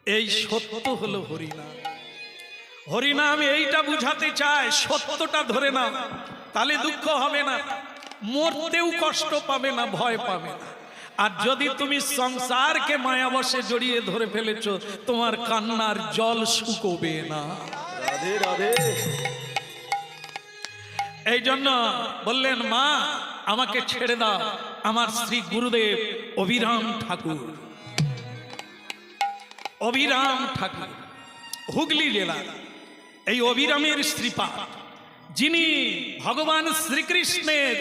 এই সত্য হলো হরিনাম। হরিনাম এইটা বুঝাতে চায়, সত্যটা ধরে নাও, তাহলে দুঃখ হবে না, মরতেও কষ্ট পাবে না, ভয় পাবে না। আর যদি তুমি সংসারকে মায়াবশে জড়িয়ে ধরে ফেলেছ, তোমার কান্নার জল শুকোবে না। রাধে রাধে। এই জন্য বললেন, মা আমাকে ছেড়ে দাও। আমার শ্রী গুরুদেব অভিরাম ঠাকুর, অভিরাম ঠাকুর হুগলি জেলা, এই অভিরামের শ্রীপাদ, যিনি ভগবান শ্রীকৃষ্ণের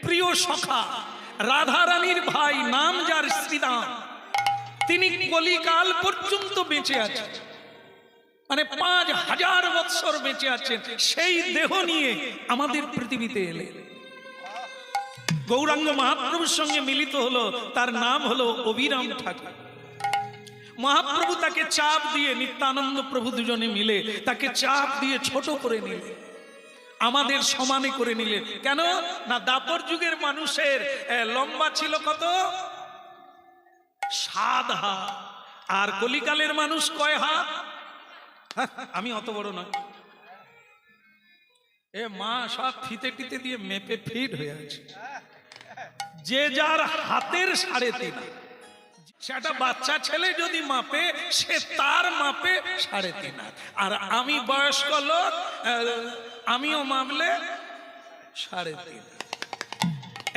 প্রিয় সখা, রাধারানীর ভাই, নাম যার শ্রীরাম, তিনি কলিকাল পর্যন্ত বেঁচে আছেন, মানে 5000 বৎসর বেঁচে আছেন। সেই দেহ নিয়ে আমাদের পৃথিবীতে এলেন, গৌরাঙ্গ মহাপ্রভুর সঙ্গে মিলিত হলো, তার নাম হলো অভিরাম ঠাকুর। মহাপ্রভু তাকে চাপ দিয়ে, নিত্যানন্দ প্রভু দুজনে মিলে তাকে চাপ দিয়ে ছোট করে নিলেন, আমাদের সমানে করে নিলেন। কেন না, দাপর যুগের মানুষের লম্বা ছিল কত? 7 হাত। আর কলিকালের মানুষ কয় হাত? আমি অত বড় নয়, এ মা সব ফিতে টিতে দিয়ে মেপে ফিট হয়ে আছে। যে যার হাতের 3.5, সেটা বাচ্চা ছেলে যদি মাপে, সে তার মাপে 3.5 হাত। আর আমি বয়স্ক লোক, আমিও মাপলে 3.5 হাত।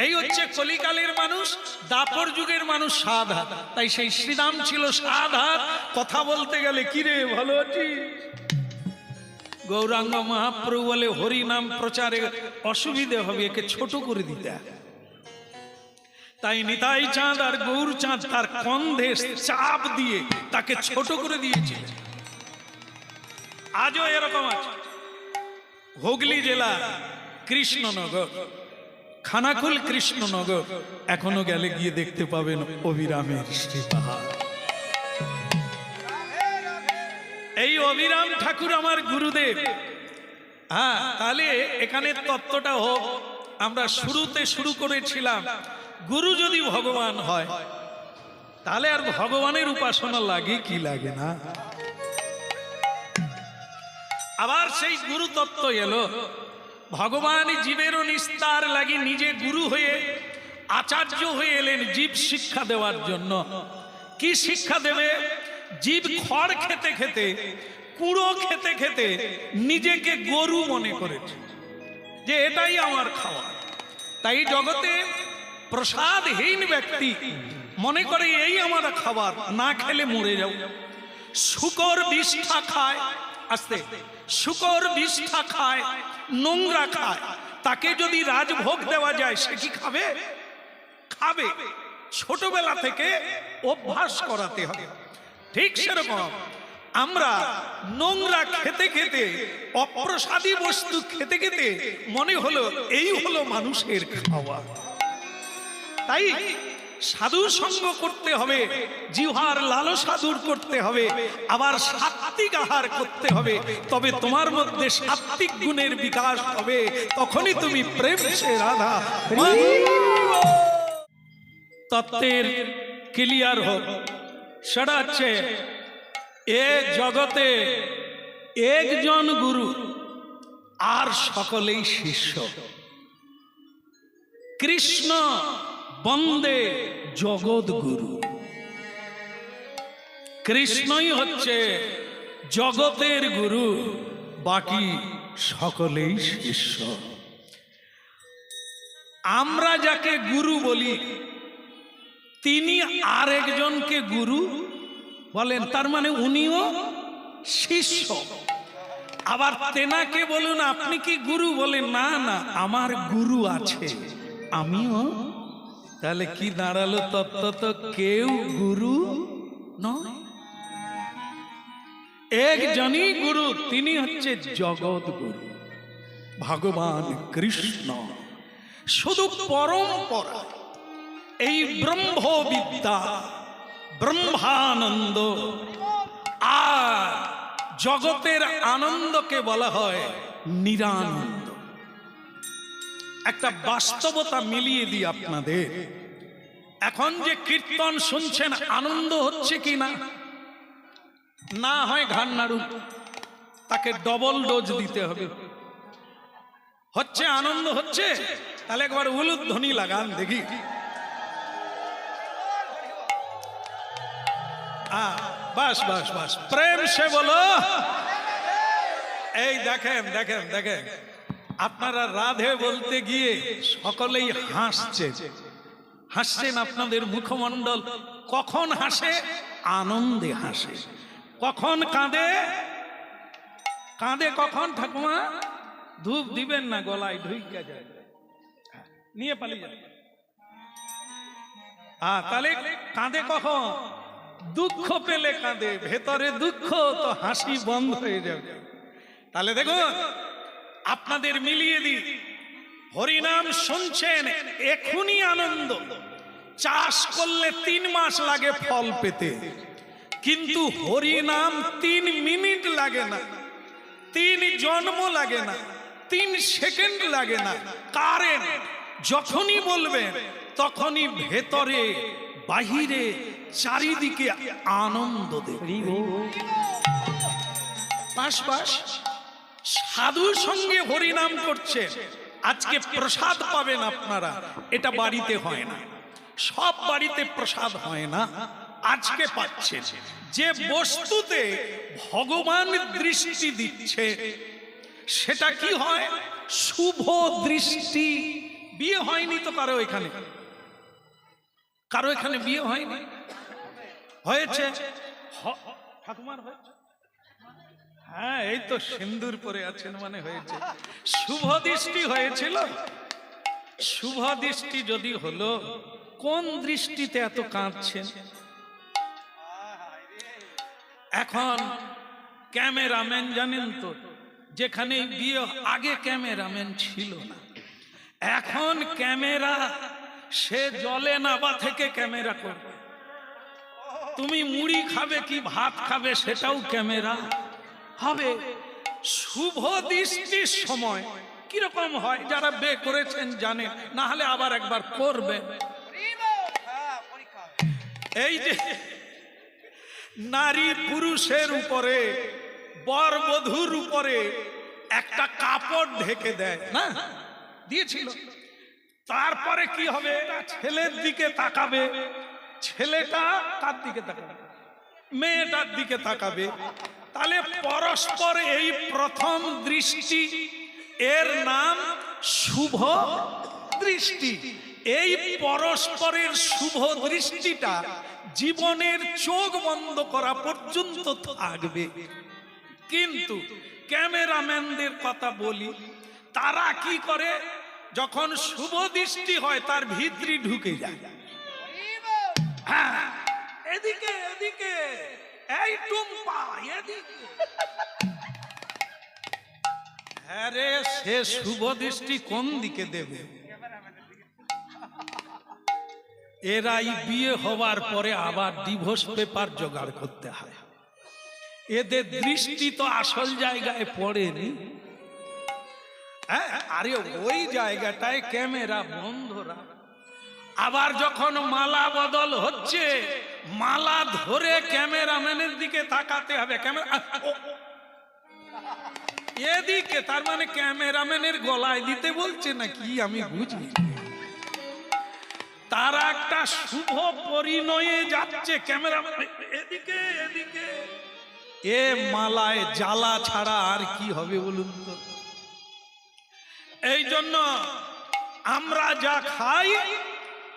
এই হচ্ছে কলিকালের মানুষ, দাপর যুগের মানুষ 7 হাত। তাই সেই শ্রীরাম ছিল 7 হাত। কথা বলতে গেলে, কিরে ভালো আছিস? গৌরাঙ্গ মহাপ্রভু বলে, হরি নাম প্রচারে অসুবিধে হবে, একে ছোট করে দিতে। তাই নিতাই চাঁদ আর গৌর চাঁদ তার কন্ধে চাপ দিয়ে তাকে ছোট করে দিয়েছে। আজও এরকম আছে। হুগলি জেলা কৃষ্ণনগর, খানাকুল কৃষ্ণনগর, এখনো গেলে গিয়ে দেখতে পাবেন অভিরামের শ্রীপাদ। এই অভিরাম ঠাকুর আমার গুরুদেব। হ্যাঁ, তাহলে এখানে তত্ত্বটা হোক। আমরা শুরুতে শুরু করেছিলাম, গুরু যদি ভগবান হয়, তাহলে আর ভগবানের উপাসনা লাগে কি লাগে না? আবার সেই গুরু তত্ত্ব এলো, ভগবান জীবেরও নিস্তার লাগি নিজে গুরু হয়ে, আচার্য হয়ে এলেন জীব শিক্ষা দেওয়ার জন্য। কি শিক্ষা দেবে? জীব খড় খেতে খেতে, কুড়ো খেতে খেতে নিজেকে গরু মনে করেছে, যে এটাই আমার খাওয়া। তাই জগতে প্রসাদহীন ব্যক্তি মনে করে এই আমার খাবার, না খেলে মরে যাও। শুকর বিষ্ঠা খায়, আস্তে, শুকর বিষ্ঠা খায়, নোংরা খায়, তাকে যদি রাজভোগ দেওয়া যায়, সে কি খাবে? খাবে। ছোটবেলা থেকে অভ্যাস করাতে হবে। ঠিক সেরকম আমরা নোংরা খেতে খেতে, অপ্রসাদী বস্তু খেতে খেতে মনে হলো এই হলো মানুষের খাওয়া। তাই সাধু সঙ্গ করতে হবে, জিহ্বার লালসা দূর করতে হবে, আবার সাত্ত্বিক আহার করতে হবে। তবে তোমার মধ্যে সাত্ত্বিক গুণের বিকাশ হবে, তখনই তুমি প্রেম সে রাধা। তত্ত্বের ক্লিয়ার হোক, সেটা হচ্ছে এ জগতে একজন গুরু, আর সকলেই শিষ্য। কৃষ্ণ বন্দে জগৎ গুরু, কৃষ্ণই হচ্ছে জগতের গুরু, বাকি সকলেই শিষ্য। আমরা যাকে গুরু বলি, তিনি আরেকজনকে গুরু বলেন, তার মানে উনিও শিষ্য। আবার তেনাকে বলুন, আপনি কি গুরু? বলেন, না না, আমার গুরু আছে, আমিও। তাহলে কি দাঁড়ালো? তত্ত্ব তো কেউ গুরু নয়, একজনই গুরু, তিনি হচ্ছে জগৎ গুরু, ভগবান কৃষ্ণ। শুধু পরম্পরা, এই ব্রহ্মবিদ্যা, ব্রহ্মানন্দ আর জগতের আনন্দকে বলা হয় নিরানন্দ। একটা বাস্তবতা মিলিয়ে দিই আপনাদের। এখন যে কীর্তন শুনছেন, আনন্দ হচ্ছে কি না? না হয় ঘাড় নাড়ুক, তাকে ডবল ডোজ দিতে হবে। হচ্ছে আনন্দ হচ্ছে, তাহলে একবার উলুধ্বনি লাগান দেখি। বাস বাস বাস, প্রেম সে বলো। এই দেখেন দেখেন দেখেন, আপনারা রাধে বলতে গিয়ে সকলেই হাসছে, হাসছেন। আপনাদের মুখমণ্ডল কখন হাসে? আনন্দে হাসে। কখন কাঁদে? কাঁদে কখন ঠাকুমা? ধূপ দিবেন না, গলায় ঢুইকা যায়, নিয়ে পালিয়ে যায়। তাহলে কাঁদে কখন? দুঃখ পেলে কাঁদে, ভেতরে দুঃখ তো হাসি বন্ধ হয়ে যাবে। তাহলে দেখুন, আপনাদের মিলিয়ে দিই, হরিনাম শুনছেন এখনই আনন্দ। চাষ করলে 3 মাস লাগে ফল পেতে, কিন্তু হরিনাম 3 মিনিট লাগে না, 3 জন্ম লাগে না, 3 সেকেন্ড লাগে না। কারেন্ট যখনই বলবেন তখনই ভেতরে বাহিরে চারিদিকে আনন্দ দেবে। বাস বাস, সাধুর সঙ্গে হরিনাম করছে। আজকে প্রসাদ পাবেন আপনারা, এটা বাড়িতে হয় না, সব বাড়িতে প্রসাদ হয় না। আজকে পাচ্ছেন যে বস্তুতে ভগবান দৃষ্টি দিচ্ছে, সেটা কি হয়? শুভ দৃষ্টি। বিয়ে হয়নি তো কারো এখানে? কারো এখানে বিয়ে হয়নি? হয়েছে? ঠাকুমার হয়েছে? হ্যাঁ, এই তো সিন্দুর পরে আছেন মানে হয়েছে। শুভ দৃষ্টি হয়েছিল। শুভ দৃষ্টি যদি হলো, কোন দৃষ্টিতে এত কাঁদছেন? এখন ক্যামেরাম্যান জানেন তো, যেখানে বিয়ে আগে ক্যামেরাম্যান ছিল না, এখন ক্যামেরা সে জলে নাবা থেকে ক্যামেরা করবে। তুমি মুড়ি খাবে কি ভাত খাবে সেটাও ক্যামেরা হবে। শুভ দৃষ্টির সময় কিরকম হয় যারা বে করেছেন জানে, না হলে আবার একবার করবে। এই যে নারী পুরুষের উপরে, বর বধূর উপরে একটা কাপড় ঢেকে দেয় না, দিয়েছিল। তারপরে কি হবে? ছেলের দিকে তাকাবে, ছেলেটা কার দিকে তাকাবে? মেয়েটার দিকে তাকাবে। তাহলে পরস্পর এই প্রথম দৃষ্টি, এর নাম শুভ দৃষ্টি। এই পরস্পরের শুভ দৃষ্টিটা জীবনের চোখ বন্ধ করা পর্যন্ত থাকবে। কিন্তু ক্যামেরাম্যানদের কথা বলি, তারা কি করে? যখন শুভ দৃষ্টি হয় তার ভিতরে ঢুকে যায়। হ্যাঁ, এদিকে এদিকে, এই টুম্পা এদিকে। হ্যাঁ রে, সে শুভ দৃষ্টি কোন দিকে দেবে? এরাই বিয়ে হওয়ার পরে আবার ডিভোর্স পেপার জোগাড় করতে হয়। এদের দৃষ্টি তো আসল জায়গায় পড়েনি। আরে ওই জায়গাটায় ক্যামেরা বন্ধরা। আবার যখন মালা বদল হচ্ছে, মালা ধরে ক্যামেরাম্যানের দিকে তাকাতে হবে। ক্যামেরা এদিকে, তার মানে ক্যামেরাম্যানের গলায় দিতে বলছে না কি, আমি বুঝি। তারা একটা শুভ পরিণয়ে যাচ্ছে, ক্যামেরাম্যান এদিকে এদিকে। এ মালায় জ্বালা ছাড়া আর কি হবে বলুন তো? এই জন্য আমরা যা খাই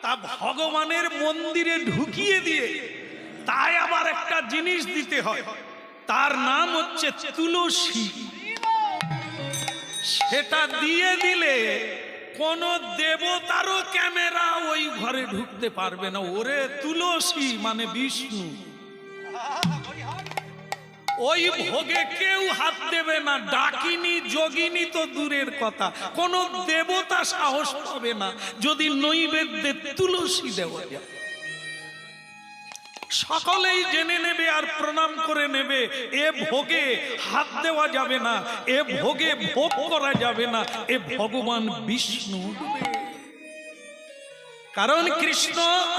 তা ভগবানের মন্দিরে ঢুকিয়ে দিয়ে তাই আবার একটা জিনিস দিতে হয়, তার নাম হচ্ছে তুলসী। সেটা দিয়ে দিলে কোন দেবতারও ক্যামেরা ওই ঘরে ঢুকতে পারবে না। ওরে তুলসী মানে বিষ্ণু, ওই ভোগে কেউ হাত দেবে না। ডাকিনী যোগিনী তো দূরের কথা, কোন দেবতা সাহস পাবে না যদি নৈবেদ্যে তুলসী দেওয়া যায়। সকলেই জেনে নেবে আর প্রণাম করে নেবে, এ ভোগে হাত দেওয়া যাবে না, এ ভোগে ভোগ করা যাবে না, এ ভগবান বিষ্ণু। কারণ কৃষ্ণ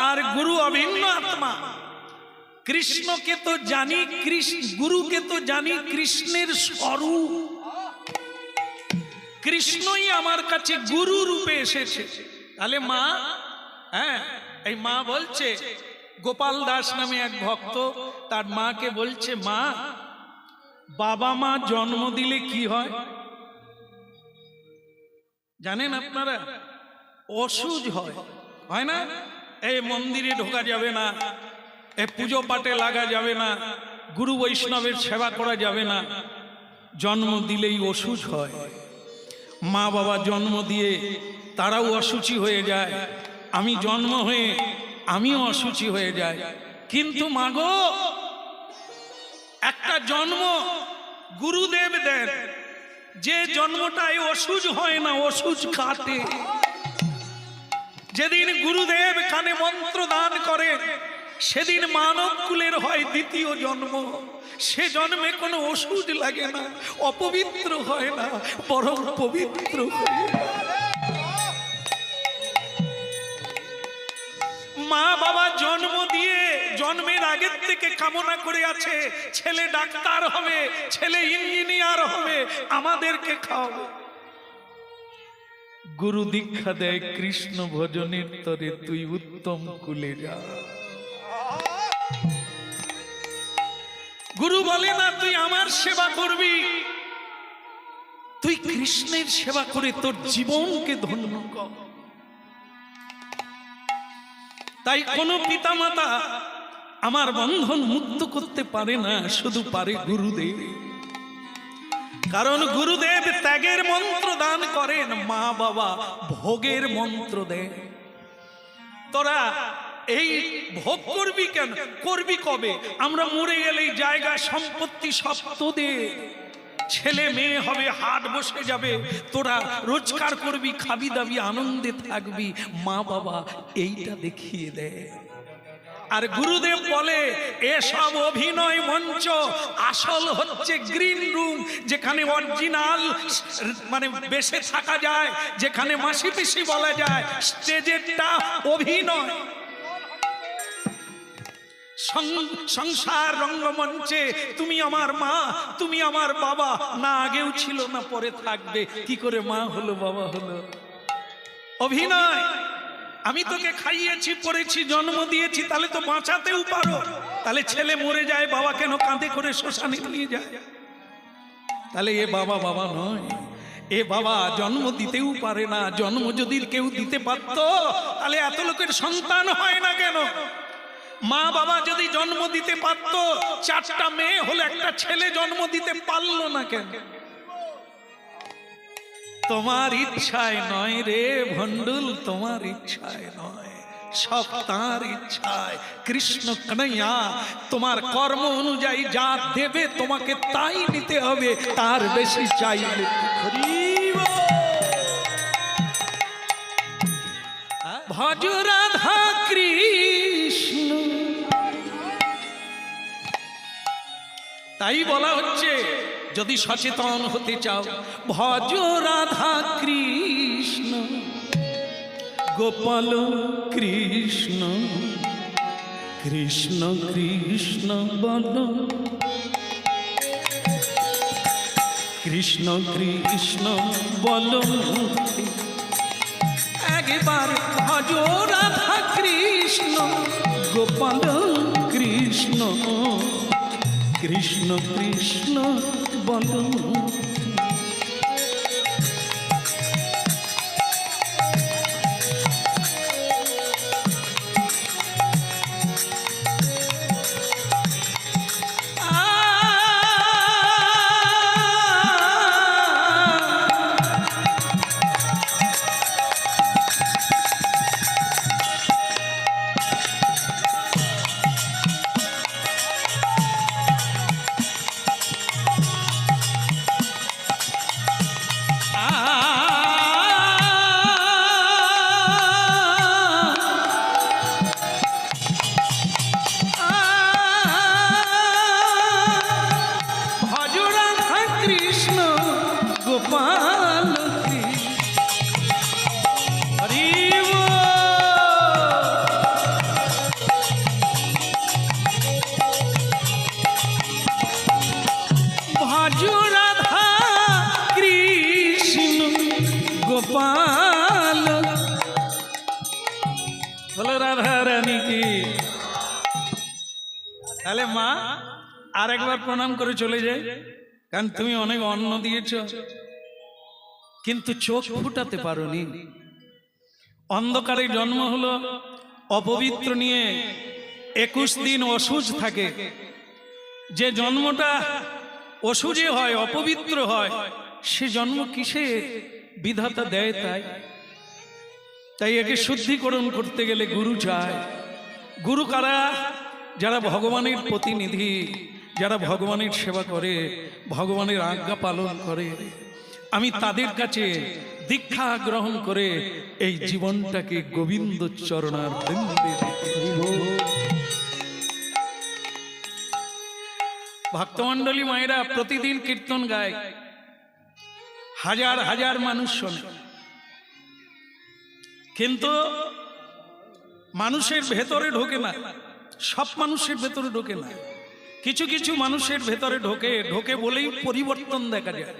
আর গুরু অভিন্ন আত্মা। কৃষ্ণকে তো জানি, গুরুকে তো জানি কৃষ্ণের স্বরূপ। কৃষ্ণই আমার কাছে গুরু রূপে এসেছে। তাহলে মা, হ্যাঁ, এই মা বলছে, গোপাল দাস নামে এক ভক্ত তার মাকে বলছে, মা, বাবা মা জন্ম দিলে কি হয় জানেন আপনারা? অসুজ হয়, হয় না? এই মন্দিরে ঢোকা যাবে না, এই পুজো পাঠে লাগা যাবে না, গুরু বৈষ্ণবের সেবা করা যাবে না। জন্ম দিলেই অসুজ হয়। মা বাবা জন্ম দিয়ে তারাও অসুচি হয়ে যায়, আমি জন্ম হয়ে আমিও অসুচি হয়ে যাই। কিন্তু মাগো, একটা জন্ম গুরুদেব দেন, যে জন্মটাই অসুজ হয় না, অসুজ কাটে। যেদিন গুরুদেব কানে মন্ত্র দান করেন, সেদিন মানব কুলের হয় দ্বিতীয় জন্ম। সে জন্মে কোনো অসুজ লাগে না, অপবিত্র হয় না, বরং পবিত্র হয়। মা বাবা জন্ম দিয়ে জন্মের আগের থেকে কামনা করে আছে, ছেলে ডাক্তার হবে, ছেলে ইঞ্জিনিয়ার হবে, আমাদেরকে খাওয়াবে। গুরু দীক্ষা দেয় কৃষ্ণ ভজনের তরে, তুই উত্তম কুলে যা। গুরু বলে না তুই আমার সেবা করবি, তুই কৃষ্ণের সেবা করে তোর জীবনকে ধন্য কর। তাই কোন পিতামাতা আমার বন্ধন মুক্ত করতে পারে না, শুধু পারে গুরুদেব। কারণ গুরুদেব ত্যাগের মন্ত্র দান করেন, মা বাবা ভোগের মন্ত্র দেন। তোরা এই ভোগ করবি কেন? করবি কবে? আমরা মরে গেলে জায়গা সম্পত্তি সব তোদের, ছেলে মেয়ে হবে, হাট বসে যাবে, তোরা রোজগার করবি, খাবি দাবি, আনন্দে থাকবি। মা বাবা এইটা দেখিয়ে দেয়। আর গুরুদেব বলে, এসব অভিনয় মঞ্চ, আসল হচ্ছে গ্রিন রুম, যেখানে অরিজিনাল মানে বেশে থাকা যায়, যেখানে মাসি পিসি বলা যায়। স্টেজেরটা অভিনয়। সংসার রঙ্গমঞ্চে তুমি আমার মা, তুমি আমার বাবা, না আগেও ছিল না পরে থাকবে। কি করে মা হলো, বাবা হলো? অভিনয়। আমি তোকে খাইয়েছি, পড়েছি, জন্ম দিয়েছি, তাহলে তো বাঁচাতেও পারো। তাহলে ছেলে মরে যায়, বাবা কেন কাঁধে করে শ্মশানে নিয়ে যায়? তাহলে এ বাবা বাবা নয়, এ বাবা জন্ম দিতেও পারে না। জন্ম যদি কেউ দিতে পারত, তাহলে এত লোকের সন্তান হয় না কেন? মা বাবা যদি জন্ম দিতে পারত, 4টা মেয়ে হলে একটা ছেলে জন্ম দিতে পারলো না কেন? তোমার ইচ্ছায় নয় রে ভণ্ডুল, তোমার ইচ্ছায় নয়, সব তাঁর ইচ্ছায়। কৃষ্ণ কানাইয়া তোমার কর্ম অনুযায়ী যা দেবে তোমাকে তাই নিতে হবে, তার বেশি চাইলে ভজ রাধা কৃষ্ণ। তাই বলা হচ্ছে, যদি সচেতন হতে চাও, ভজ রাধা কৃষ্ণ, গোপাল কৃষ্ণ, কৃষ্ণ কৃষ্ণ বল, কৃষ্ণ কৃষ্ণ বল। একবার ভজ রাধা কৃষ্ণ, গোপাল কৃষ্ণ, কৃষ্ণ কৃষ্ণ বল। গোপাল। বলো রাধা রানী কি। তাহলে মা আর একবার প্রণাম করে চলে যাই, কারণ তুমি অনেক অন্ন দিয়েছ কিন্তু চোখ ফুটাতে পারোনি। অন্ধকারে জন্ম হলো, অপবিত্র নিয়ে 21 দিন অসুজ থাকে। যে জন্মটা অসুজে হয়, অপবিত্র হয়, সে জন্ম কিসে বিধাতা দেয়? তাই একে শুদ্ধিকরণ করতে গেলে গুরু চায়। গুরু কারা? যারা ভগবানের প্রতিনিধি, যারা ভগবানের সেবা করে, ভগবানের আজ্ঞা পালন করে। আমি তাদের কাছে দীক্ষা গ্রহণ করে এই জীবনটাকে গোবিন্দ চরণার বৃন্দে। ভক্তমণ্ডলী মায়েরা প্রতিদিন কীর্তন গায়, হাজার হাজার মানুষ শোনে, কিন্তু মানুষের ভেতরে ঢোকে না। সব মানুষের ভেতরে ঢোকে না, কিছু কিছু মানুষের ভেতরে ঢোকে বলেই পরিবর্তন দেখা যায়।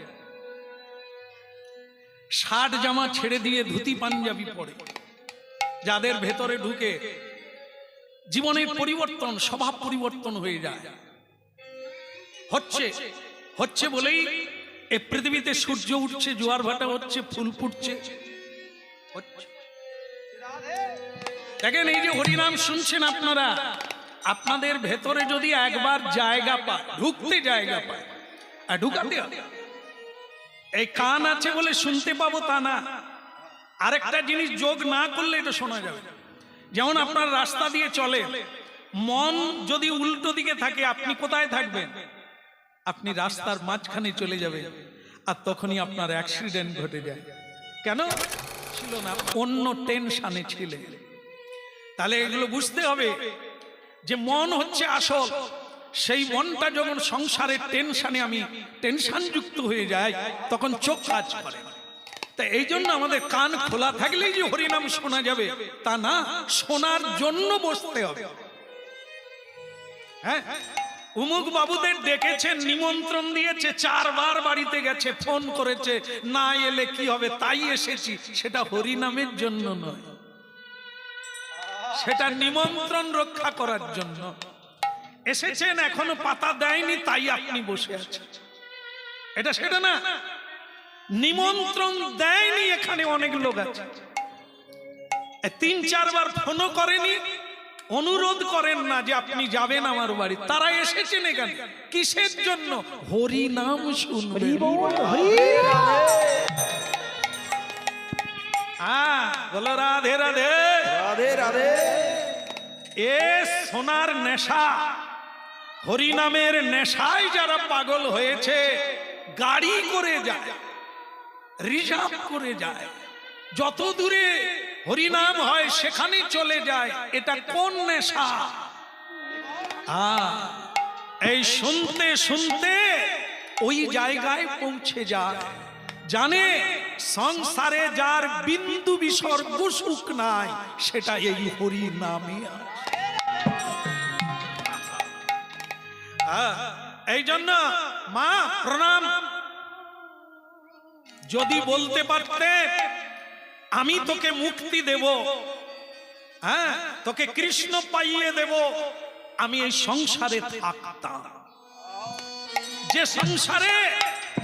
60 জামা ছেড়ে দিয়ে ধুতি পাঞ্জাবি পরে যাদের ভেতরে ঢুকে, জীবনের পরিবর্তন, স্বভাব পরিবর্তন হয়ে যায়। হচ্ছে বলেই এই পৃথিবীতে সূর্য উঠছে, জোয়ার ভাটা হচ্ছে, ফুল ফুটছে। দেখেন, এই যে হরিনাম শুনছেন আপনারা, আপনাদের ভেতরে যদি একবার জায়গা পায়, ঢুকতে জায়গা পায়, আর ঢুকাতে হবে। এই কান আছে বলে শুনতে পাবো তা না, আরেকটা জিনিস যোগ না করলে এটা শোনা যাবে। যেমন আপনার রাস্তা দিয়ে চলে, মন যদি উল্টো দিকে থাকে, আপনি কোথায় থাকবেন? আপনি রাস্তার মাঝখানে চলে যাবেন, আর তখনই আপনার অ্যাক্সিডেন্ট ঘটে যায়। কেন ছিল না? অন্য টেনশনে ছিলেন। তাহলে এগুলো বুঝতে হবে যে মন হচ্ছে আসল। সেই মনটা যখন সংসারের টেনশনে আমি টেনশন যুক্ত হয়ে যায়, তখন চোখ কাজ করে। তাই এই জন্য আমাদের কান খোলা থাকলেই যে হরিনাম শোনা যাবে তা না, শোনার জন্য বসতে হবে। হ্যাঁ, উমুক বাবুদের ডেকেছেন, নিমন্ত্রণ দিয়েছে, 4 বার বাড়িতে গেছে, ফোন করেছে, না এলে কি হবে, তাই এসেছি। সেটা হরিনামের জন্য নয়, সেটা নিমন্ত্রণ রক্ষা করার জন্য এসেছেন। এখনো পাতা দেয়নি, তাই আপনি বসে আছেন, এটা সেটা না। নিমন্ত্রণ দেয়নি, এখানে অনেক লোক আছে, 3-4 বার ফোনও করেনি, অনুরোধ করেন না যে আপনি যাবেন আমার বাড়ি। তারা এসেছেন এখানে কিসের জন্য? হরিনাম শুনবেন। বলো রাধে রাধে, রাধে রাধে। এ সোনার নেশা, হরিনামের নেশায় যারা পাগল হয়েছে, গাড়ি করে যায়, রিজার্ভ করে যায়, যত দূরে হরিনাম হয় সেখানে চলে যায়। এটা কোন নেশা? এই শুনতে শুনতে ওই জায়গায় পৌঁছে যায়, জানে সংসারে যার বিন্দু বিসর্গ সুখ নাই, সেটা এই হরিনামে আছে। এই জন্য মা প্রণাম। যদি বলতে পারতে আমি তোকে মুক্তি দেব, হ্যাঁ, তোকে কৃষ্ণ পাইয়ে দেব, আমি এই সংসারে থাকতাম। যে সংসারে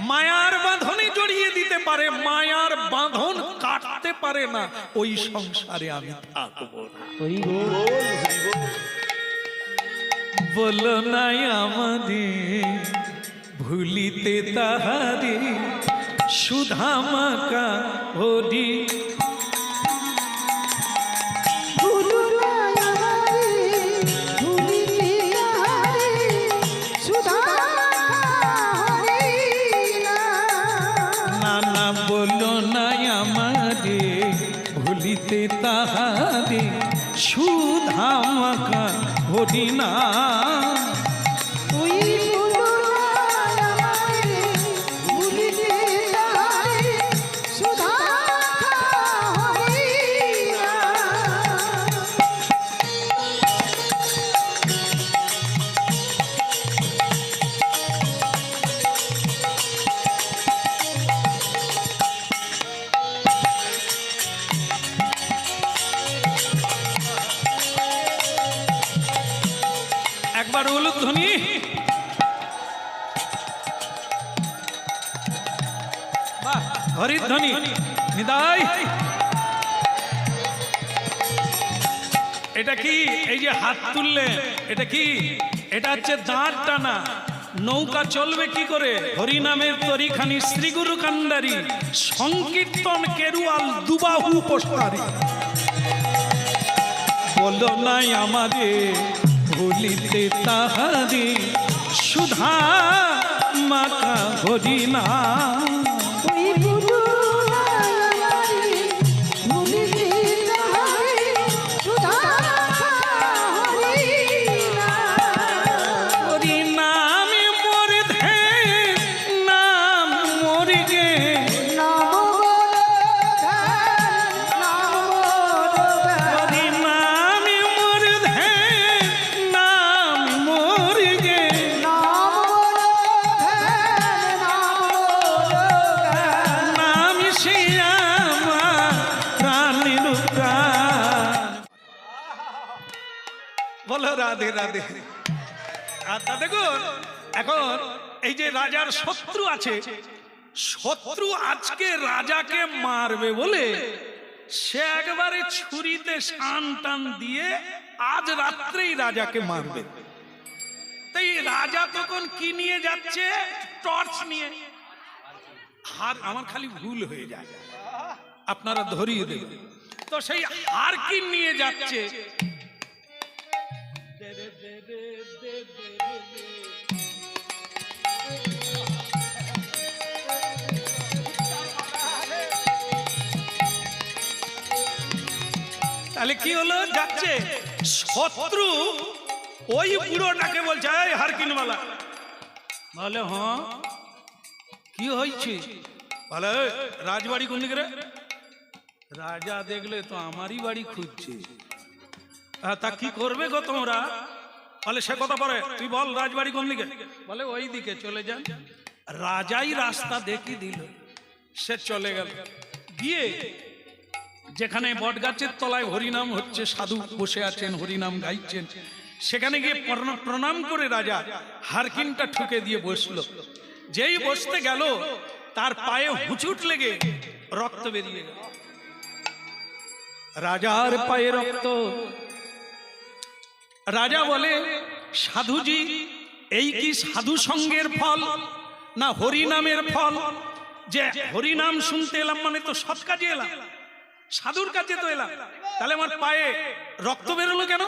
মায়ার বাঁধনে জড়িয়ে দিতে পারে, মায়ার বাঁধন কাটতে পারে না, ওই সংসারে আমি থাকবো না। বলো নাই আমাদের ভুলিতে তাহারে, সুধামাকা হরি। নানা বলো নাই আমারে ভুলিতে তাহারে, সুধামাকা হরি না। হরিধ্বনি নিদাই। এটা কি? এই যে হাত তুললে এটা কি? এটা হচ্ছে দাঁড় টানা। নৌকা চলবে কি করে? হরিনামের তরিখানি শ্রী গুরু কান্ডারি, সংকীর্তন কেরুয়াল দুবাহু প্রসারী। বলো নাই আমাদের ভুলিতে তাহারে, সুধা মাতা হরিনাম। বলো রাধে রাধে। আচ্ছা দেখুন, এখন এই যে রাজার শত্রু আছে, শত্রু আজকে রাজাকে মারবে বলে সে একবারে ছুরিতে শান টান দিয়ে আজ রাত্রেই রাজাকে মারবে। তাই রাজা তখন কি নিয়ে যাচ্ছে? টর্চ নিয়ে। আর আমার খালি ভুল হয়ে যায়, আপনারা ধরিয়ে দেবেন। তো সেই হারকিন নিয়ে যাচ্ছে। তাহলে কি হলো? যাচ্ছে শত্রু ওই বুড়োটাকে বলছে, এই হারকিনওয়ালা। বলে হ্যাঁ কি হয়েছে? বলে রাজবাড়ি কোন দিকে রে? রাজা দেখলে তো আমারই বাড়ি খুঁজছে। তা কি করবে গো তোমরা? বলে সে কথা পরে, তুই বল রাজবাড়ি কোন দিকে? বলে ওই দিকে চলে যান। রাজাই রাস্তা দেখিয়ে দিল, সে চলে গেল। গিয়ে যেখানে বটগাছের তলায় হরিনাম হচ্ছে, সাধু বসে আছেন হরিনাম গাইছেন, সেখানে গিয়ে প্রণাম করে রাজা হারকিনটা ঠুকে দিয়ে বসলো। যেই বসতে গেল তার পায়ে হুচুট লেগে রক্ত বেরিয়ে গেল। রাজার পায়ে রক্ত। রাজা বলে, সাধুজি এই কি সাধু সঙ্গের ফল না হরিনামের ফল? যে হরিনাম শুনতে এলাম মানে তো সৎ কাজে এলাম, সাধুর কাছে তো এলাম, তাহলে আমার পায়ে রক্ত বেরোলো কেন?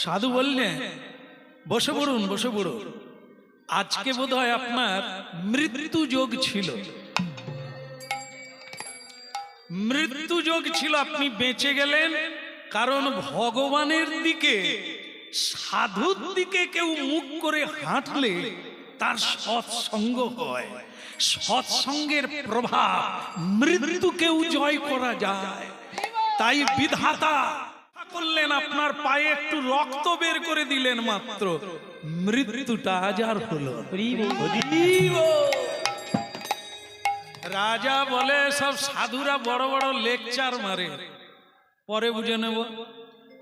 সাধু বললেন, বসে পড়ুন বসে পড়ুন, আজকে বোধহয় আপনার মৃত্যু যোগ ছিল। মৃত্যু যোগ ছিল, আপনি বেঁচে গেলেন কারণ ভগবানের দিকে সাধুর দিকে কেউ মুখ করে হাঁটলে তার সৎসঙ্গ হয়। সৎসঙ্গের প্রভাব মৃত্যুকেও জয় করা যায়। তাই বিধাতা করলেন আপনার পায়ে একটু রক্ত বের করে দিলেন মাত্র, মৃত্যুটা আজ আর হলো। রাজা বলে, সব সাধুরা বড় বড় লেকচার মারে, পরে বুঝে নেব।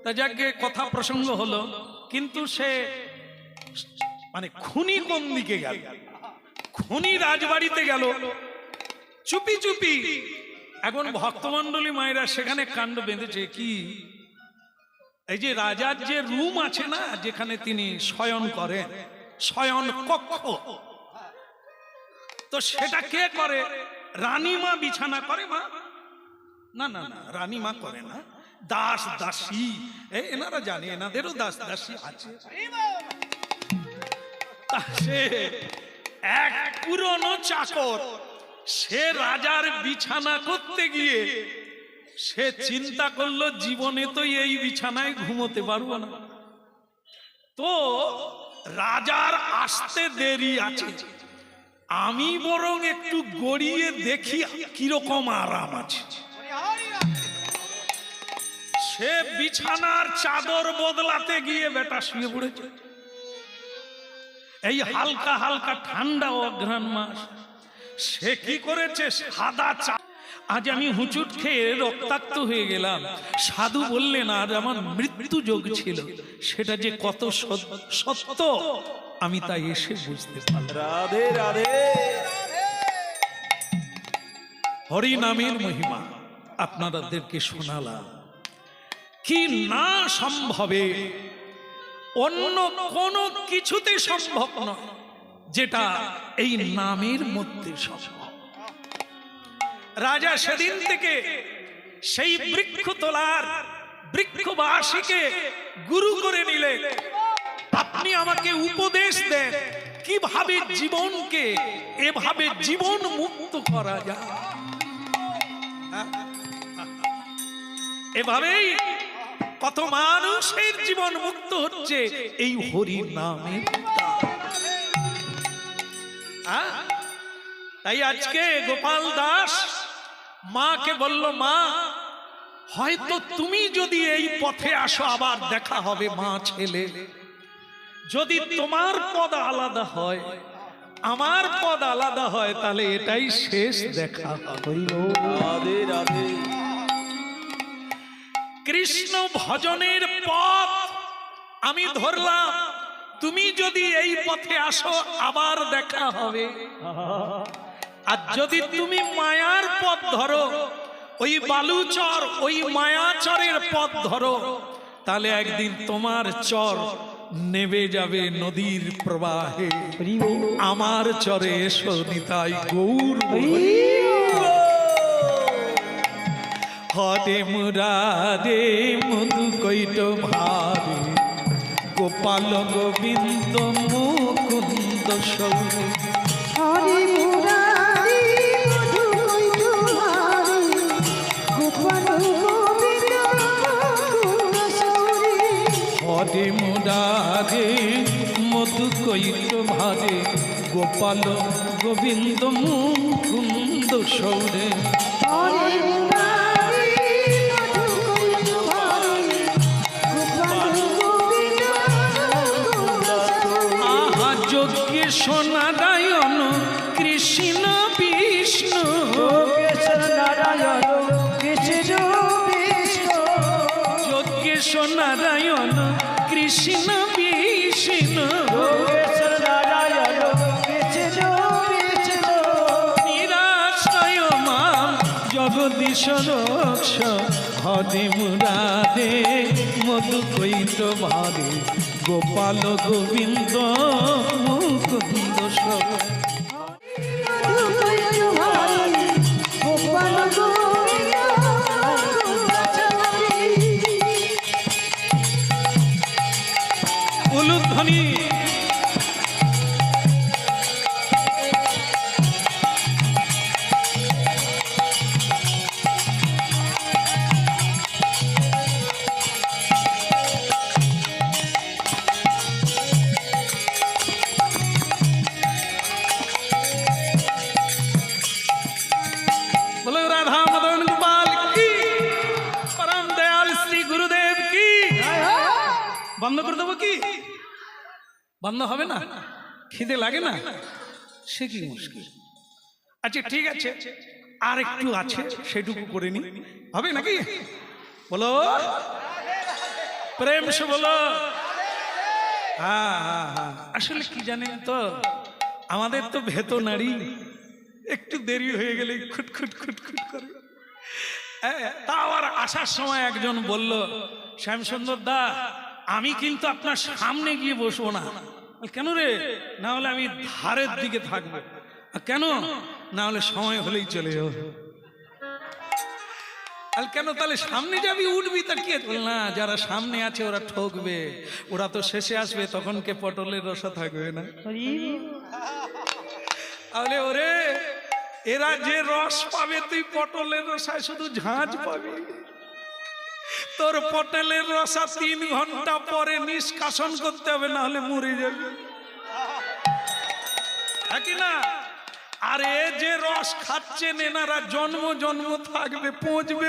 তা যাকে কথা প্রসঙ্গ হলো, কিন্তু সে মানে খুনি কোন দিকে গেল? খুনি রাজবাড়িতে গেল চুপি চুপি। এখন ভক্তমন্ডলী মায়েরা সেখানে কাণ্ড বেঁধেছে কি, এই যে রাজার যে রুম আছে না, যেখানে তিনি শয়ন করেন, শয়ন কক্ষ, তো সেটা কে করে? রানীমা বিছানা করে। মা না না না, রানীমা করে না, দাস দাসী, এনারা জানে, এনাদেরও দাস দাসী আছে। সে এক পুরনো চাকর, সে রাজার বিছানা করতে গিয়ে সে চিন্তা করলো জীবনে তো এই বিছানায় ঘুমোতে পারবো না, তো রাজার আসতে দেরি আছে, আমি বরং একটু গড়িয়ে দেখি কিরকম আরাম আছে। সে বিছানার চাদর বদলাতে গিয়ে বেটা শুয়ে পড়েছে। এই হালকা হালকা ঠান্ডা অঘ্রাণ মাস, সে কি করেছে? সাদা চা। আজ আমি হুঁচুট খেয়ে রক্তাক্ত হয়ে গেলাম। সাধু বললেন আজ আমার মৃত্যু যোগ ছিল, সেটা যে কত সত্য আমি তাই এসে বুঝতে পারলাম। রাধে রাধে। হরি নামের মহিমা আপনাদেরকে শোনালাম। কি না সম্ভবে, অন্য কোন কিছুতে সম্ভব নয় যেটা এই নামের মধ্যে সম্ভব। রাজা সেদিন থেকে সেই বৃক্ষ তোলার বৃক্ষবাসীকে গুরু করে নিলে। আপনি আমাকে উপদেশ দেন কিভাবে জীবনকে এভাবে জীবন মুক্ত করা যায়। এভাবেই কত মানুষের জীবন মুক্ত হচ্ছে এই হরি নামে। তাই আজকে গোপাল দাস মাকে বলল, মা হয়তো তুমি যদি এই পথে আসো আবার দেখা হবে মা ছেলে। যদি তোমার পদ আলাদা হয়, আমার পদ আলাদা হয়, তাহলে এটাই শেষ দেখা হবে। রাধে রাধে। কৃষ্ণ ভজনের পথ আমি ধরলাম, তুমি যদি এই পথে আসো আবার দেখা হবে। আর যদি তুমি মায়ার পথ ধরো, ওই বালুচর ওই মায়াচরের পথ ধরো, তাহলে একদিন তোমার চর নেবে যাবে নদীর প্রবাহে। আমার চরে এসো নিতাই গৌর। হরে মুরারে মধু কৈট ভারে, গোপাল গোবিন্দ মুকুন্দ সৌরে। হরে মুরারি মধু কৈট ভারে, গোপাল গোবিন্দ মুকুন্দ সৌরে। হরে মুরারে মধু কৈট ভারে, গোপাল গোবিন্দ মুকুন্দ সৌরে। হরে মুরারি মধু কৈট ভারে, গোপাল গোবিন্দ মুকুন্দ সৌরে। আহা যজ্ঞেশ নারায়ণ কৃষ্ণ বিষ্ণু, নারায়ণ কৃষ্ণ বিষ্ণু, যজ্ঞেশ নারায়ণ কৃষ্ণ বিষ্ণু। নারায়ণ কৃষ্ণ বিষ্ণু। নিরাশ্রয় মাম জগদীশ রক্ষ। হরে মুরারে মধু কৈট ভারে, গোপাল গোবিন্দ মুকুন্দ সৌরে। মধু কৈট ভারে, গোপাল গোবিন্দ মুকুন্দ সৌরে। উলুধ্বনি बोलो राधा मदन गोपाल की, परम दयाल श्री गुरुदेव की। বন্ধ করে দেবো কি? বন্ধ হবে না? খিদে লাগে না? সে কি মুশকিল। আচ্ছা ঠিক আছে, আর একটু আছে সেটুকু করে নি, হবে নাকি? বলো প্রেম সে বলো। হ্যাঁ হ্যাঁ হ্যাঁ, আসলে কি জানেন তো, আমাদের তো ভেতো নারী, একটু দেরি হয়ে গেলে খুটখুট খুটখুট করে। তা আবার আসার সময় একজন বলল, শ্যামসুন্দর দা আমি কিন্তু আপনার সামনে গিয়ে বসবো না। কেন রে? না হলে আমি ধারের দিকে থাকবো। কেন? না হলে সময় হলেই চলে যাবো। আর কেন? তাহলে সামনে যাবি, উঠবি, তা কি? না, যারা সামনে আছে ওরা ঠকবে, ওরা তো শেষে আসবে, তখন কে পটলের রসা থাকবে না। তাহলে ওরে এরা যে রস পাবে, তুই পটলের রসায় শুধু ঝাঁঝ পাবি। তোর পটলের রসা 3 ঘন্টা পরে নিষ্কাশন করতে হবে, না হলে মরে যাবে, নাকি না? আর এ যে রস খাচ্ছেন এনারা জন্ম জন্ম থাকবে, পৌঁছবে।